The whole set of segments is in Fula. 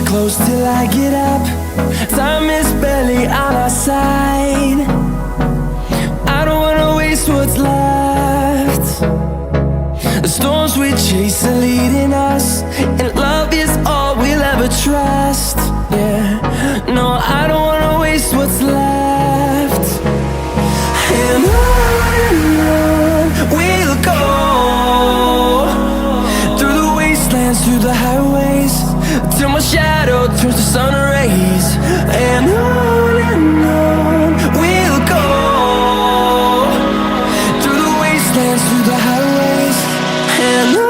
close till I get up. Time is barely on our side. I don't wanna waste what's left. The storms we chase are leading us, and love is all we'll ever trust. Yeah, no, I don't wanna waste what's left. And on we'll go, through the wastelands, through the highways, till my shadow turns to sun rays. And on we'll go, through the wastelands, through the highways, and on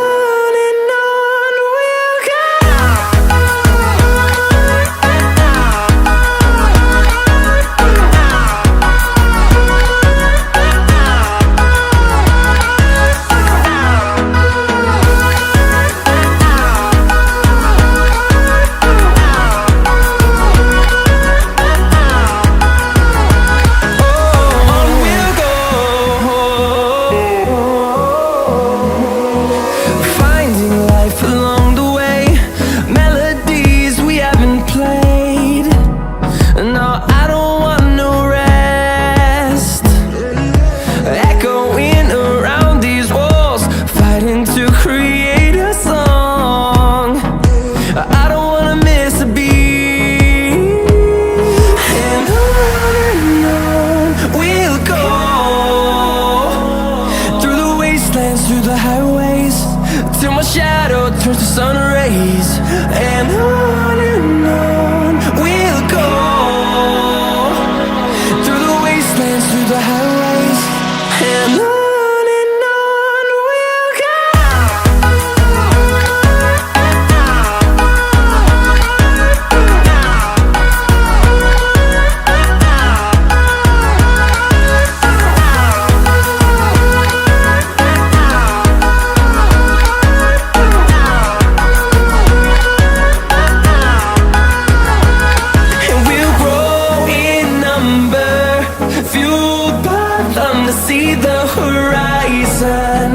we'll go. Through the highways, till my shadow turns to sun rays. And on we'll go, through the wastelands, through the highways, and on we'll go. See the horizon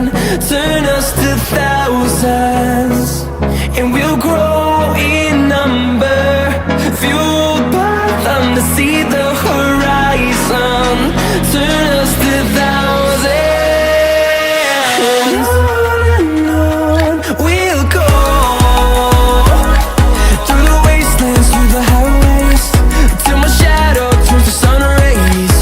turn us to thousands.